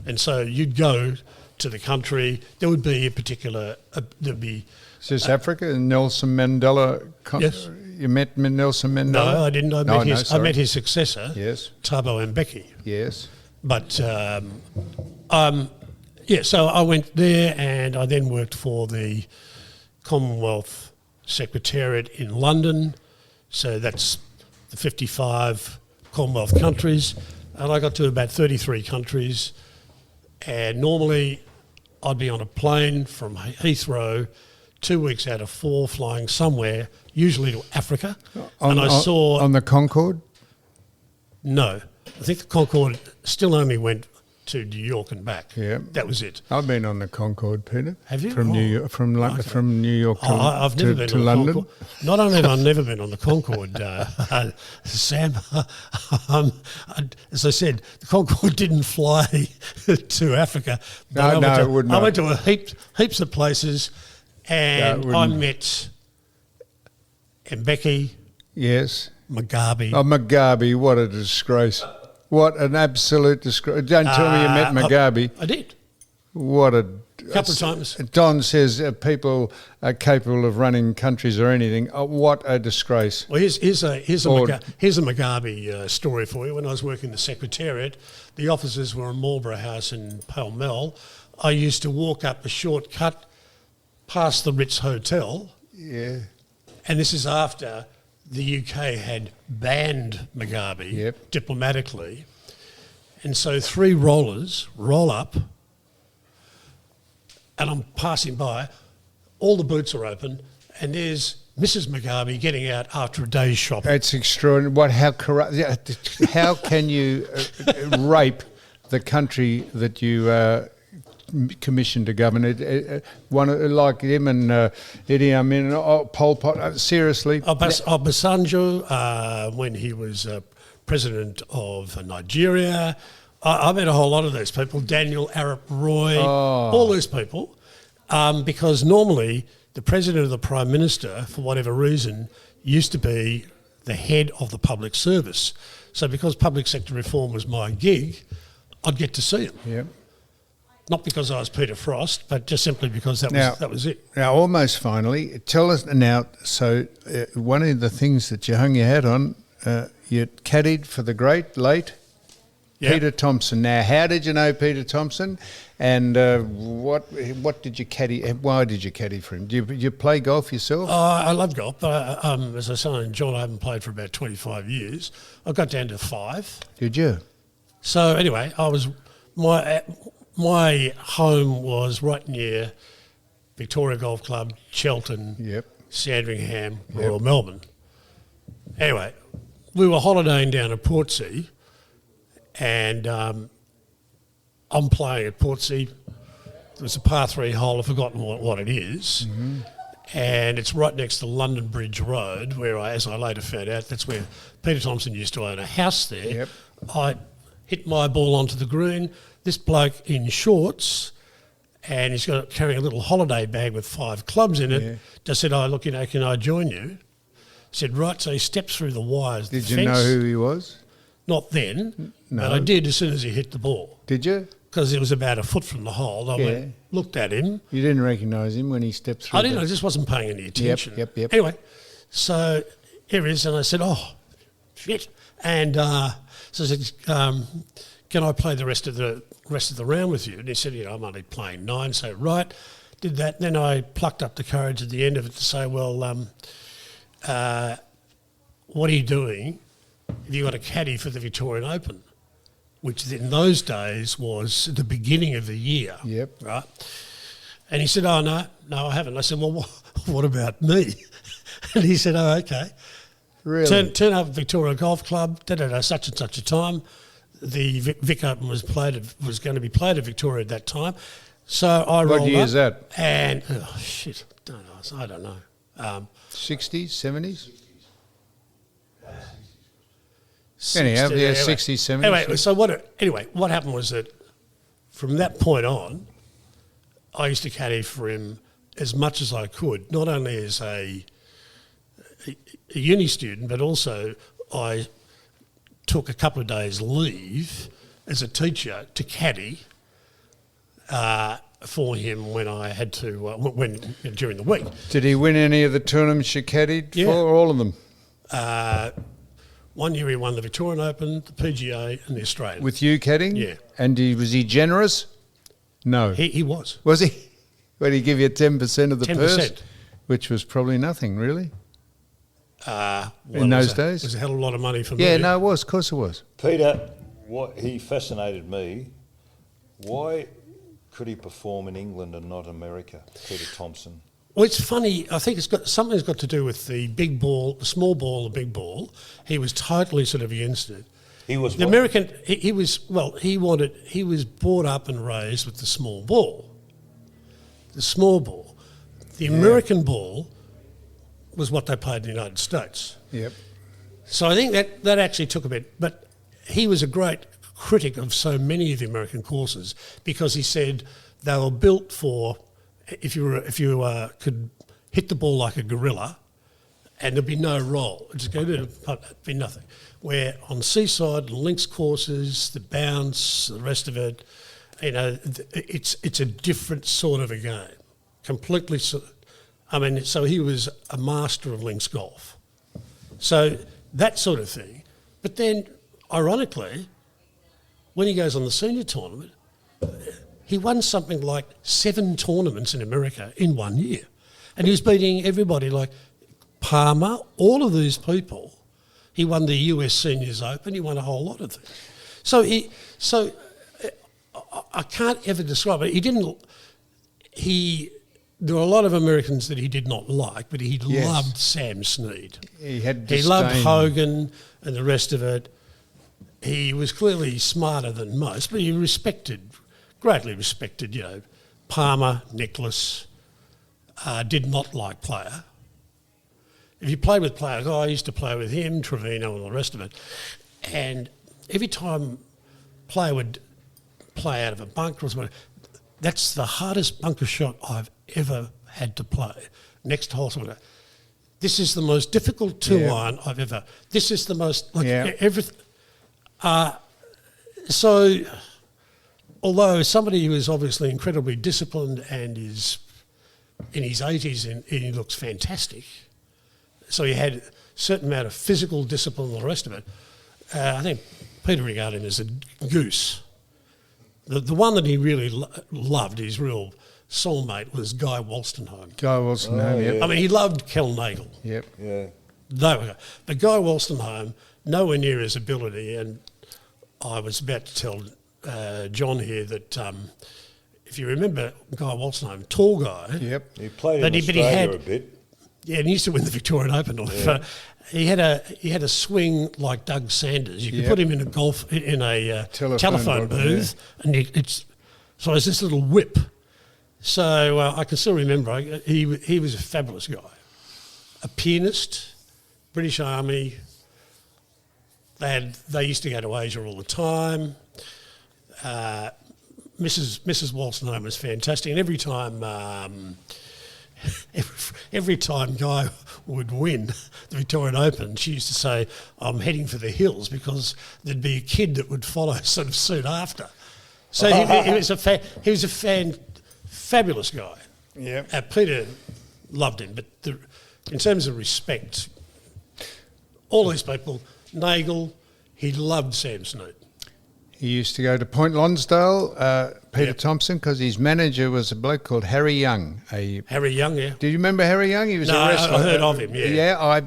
And so you'd go to the country, there would be a particular, there'd be... Is this Africa? Nelson Mandela? Yes. You met Nelson Mandela? No, I didn't. I met his successor, yes, Thabo Mbeki. Yes. But, so I went there, and I then worked for the Commonwealth Secretariat in London. So that's the 55 Commonwealth countries. And I got to about 33 countries. And normally I'd be on a plane from Heathrow 2 weeks out of 4 flying somewhere, usually to Africa. On the Concorde? No. I think the Concorde still only went to New York and back. Yeah. That was it. I've been on the Concorde, Peter. Have you? From New York, from New York to, I've never been to on London. The Concorde. Not only have I never been on the Concorde, Sam, as I said, the Concorde didn't fly to Africa. But it would not. I went to heaps of places, and I met Mbeki. Yes. Mugabe. Oh, Mugabe, what a disgrace. What an absolute disgrace. Don't tell me you met Mugabe. I did. What a... Couple of times. Don says people are capable of running countries or anything. What a disgrace. Well, here's a Mugabe story for you. When I was working the Secretariat, the offices were in Marlborough House in Pall Mall. I used to walk up a shortcut past the Ritz Hotel. Yeah. And this is after the UK had banned Mugabe diplomatically. And so 3 rollers roll up, and I'm passing by, all the boots are open, and there's Mrs. Mugabe getting out after a day's shopping. It's extraordinary. How can you rape the country that you commissioned to govern it? One like him and Idi Amin, Pol Pot. Seriously, Obasanjo, when he was president of Nigeria. I met a whole lot of those people. Daniel Arap Roy, all those people, because normally the president or the prime minister, for whatever reason, used to be the head of the public service. So because public sector reform was my gig, I'd get to see him. Yep. Not because I was Peter Frost, but just simply because that was it. Now, almost finally, tell us now, so one of the things that you hung your hat on, you caddied for the great, late Peter Thompson. Now, how did you know Peter Thompson, and what did you caddy, why did you caddy for him? Do you play golf yourself? I love golf, but as I say, John, I haven't played for about 25 years. I got down to 5. Did you? So anyway, my home was right near Victoria Golf Club, Chelton, Sandringham, Royal Melbourne. Anyway, we were holidaying down at Portsea, and I'm playing at Portsea. It was a par 3 hole, I've forgotten what it is. Mm-hmm. And it's right next to London Bridge Road, where as I later found out, that's where Peter Thompson used to own a house there. Yep. I hit my ball onto the green. This bloke in shorts, and he's carrying a little holiday bag with 5 clubs in it, just said, "Oh, look, can I join you?" said, right, so he steps through the wires. Did you know who he was? Not then, No. but I did as soon as he hit the ball. Did you? Because it was about a foot from the hole. I went, looked at him. You didn't recognise him when he stepped through? I didn't. I just wasn't paying any attention. Yep. Anyway, so here he is, and I said, oh, shit. And so I said, can I play the rest of the round with you? And he said, I'm only playing 9. So right, did that. Then I plucked up the courage at the end of it to say, well, what are you doing if you got a caddy for the Victorian Open? Which in those days was the beginning of the year. Yep. Right. And he said, oh, no, I haven't. I said, well, what about me? And he said, oh, okay. Really? Turn up at Victoria Golf Club, such and such a time. The Vic Open was going to be played at Victoria at that time. So I rolled up. What year is that? And, I don't know. 60s, 70s? Anyhow, 60s, 70s. Anyway, so what happened was that from that point on, I used to caddy for him as much as I could, not only as a uni student, but also I took a couple of days leave as a teacher to caddy for him when I had to, during the week. Did he win any of the tournaments you caddied for, or all of them? One year he won the Victorian Open, the PGA and the Australian. With you caddying? Yeah. And was he generous? No. He was. Was he? Did he give you 10% of the 10%. purse? Which was probably nothing, really, in those days? It was a hell of a lot of money for me. Yeah, no, it was. Of course it was. Peter, he fascinated me. Why could he perform in England and not America, Peter Thompson? Well, it's funny. I think something's got to do with the big ball, the small ball, the big ball. He was totally sort of against it. He was the American. He was brought up and raised with the small ball. The small ball, the American ball, was what they played in the United States. Yep. So I think that actually took a bit. But he was a great critic of so many of the American courses because he said they were built for. If you could hit the ball like a gorilla, and there'd be no roll, it'd be nothing. Where on Seaside, links courses, the bounce, the rest of it, it's a different sort of a game, completely. So he was a master of links golf, so that sort of thing. But then, ironically, when he goes on the senior tournament. He won something like 7 tournaments in America in 1 year. And he was beating everybody like Palmer, all of these people. He won the US Seniors Open. He won a whole lot of things. So I can't ever describe it. There were a lot of Americans that he did not like, but he loved Sam Snead. He loved Hogan and the rest of it. He was clearly smarter than most, but he greatly respected, Palmer, Nicholas, did not like Player. If you played with Player, I used to play with him, Trevino and the rest of it. And every time Player would play out of a bunker or something, that's the hardest bunker shot I've ever had to play. Next hole, something. This is the most difficult 2-iron I've ever. This is the most, everything. So... Although somebody who is obviously incredibly disciplined and is in his 80s and he looks fantastic, so he had a certain amount of physical discipline and the rest of it, I think Peter regarded him as a goose. The one that he really loved, his real soulmate, was Guy Wolstenholme. Guy Wolstenholme, yep. I mean, he loved Kel Nagel. Yep. Yeah. But Guy Wolstenholme, nowhere near his ability, and I was about to tell... John here that if you remember Guy Wolstenholme, tall guy. Yep. He played in Australia a bit. Yeah, and he used to win the Victorian Open. Yeah. He had a swing like Doug Sanders. You could put him in a telephone booth, and so it's this little whip. So I can still remember he was a fabulous guy, a pianist, British Army. They used to go to Asia all the time. Mrs. Wolstenholme was fantastic, and every time every time Guy would win the Victorian Open, she used to say, "I'm heading for the hills," because there'd be a kid that would follow sort of soon after. So he was a fabulous guy. Yeah. Peter loved him, but in terms of respect, all these people, Nagel, he loved Sam Snood. He used to go to Point Lonsdale, Peter Yep. Thompson, because his manager was a bloke called Harry Young. Harry Young, yeah. Do you remember Harry Young? He was No, a wrestler. I heard of him, yeah. Yeah,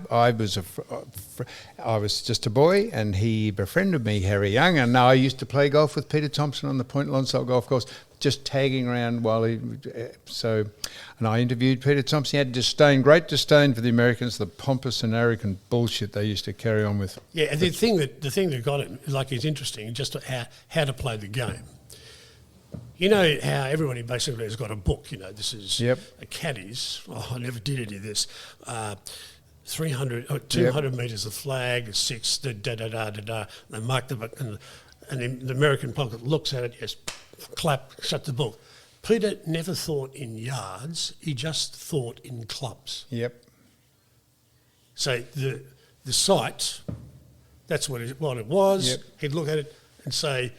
I was just a boy, and he befriended me, Harry Young, and I used to play golf with Peter Thompson on the Point Lonsdale golf course, just tagging around while and I interviewed Peter Thompson. He had great disdain for the Americans, the pompous and arrogant bullshit they used to carry on with. Yeah, and the thing that got him, like, is interesting, just how to play the game. You know how everybody basically has got a book, this is Yep. a caddies. Oh, I never did any of this. 200 metres of flag, 6, da-da-da-da-da. They mark the book, and the American public looks at it, yes, clap, shut the book. Peter never thought in yards, he just thought in clubs. Yep. So the sight, that's what it was. Yep. He'd look at it and say,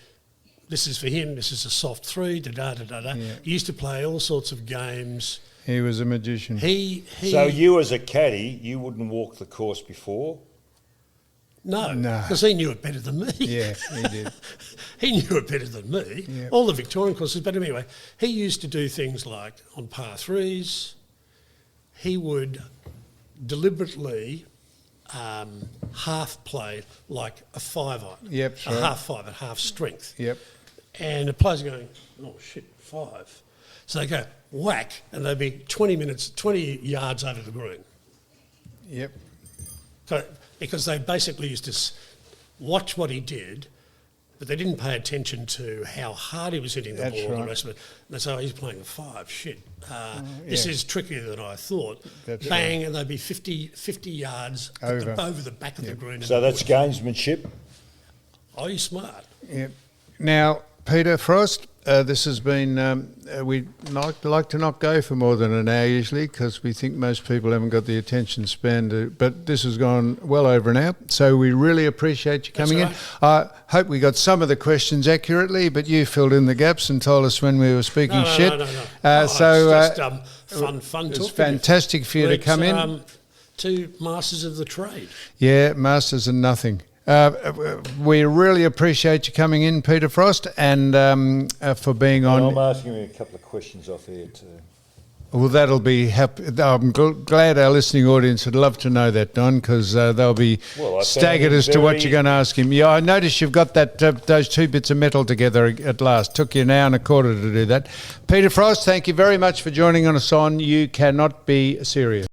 this is for him, this is a soft 3, da-da-da-da-da. Yeah. He used to play all sorts of games. He was a magician. So you as a caddy, you wouldn't walk the course before? No, No. because he knew it better than me. Yeah, he did. He knew it better than me. Yep. All the Victorian courses, but anyway, he used to do things like on par 3s, he would deliberately half play like a 5-iron. Yep, a right. half 5 at half strength. Yep. And the players are going, oh shit, 5. So they go whack, and they'd be 20 yards over the green. Yep. So, because they basically used to watch what he did, but they didn't pay attention to how hard he was hitting the That's ball and right. the rest of it. And they say, oh, he's playing a 5. Shit. This yeah. is trickier than I thought. That's Bang, and they'd be 50 yards over the back of the green. So that's gamesmanship? Oh, you're smart. Yep. Now, Peter Frost, this has been, we'd like to not go for more than an hour usually, because we think most people haven't got the attention span but this has gone well over an hour, so we really appreciate you coming in. I hope we got some of the questions accurately, but you filled in the gaps and told us when we were speaking shit. No. It's Fun talking. It's fantastic for you to come in. 2 masters of the trade. Yeah, masters and nothing. We really appreciate you coming in, Peter Frost, and for being on. I'm asking you a couple of questions off air too. Well, that'll be happy. I'm glad our listening audience would love to know that, Don, because they'll be staggered as to what you're going to ask him. Yeah, I noticed you've got that those 2 bits of metal together at last. Took you an hour and a quarter to do that. Peter Frost, thank you very much for joining us on You Cannot Be Serious.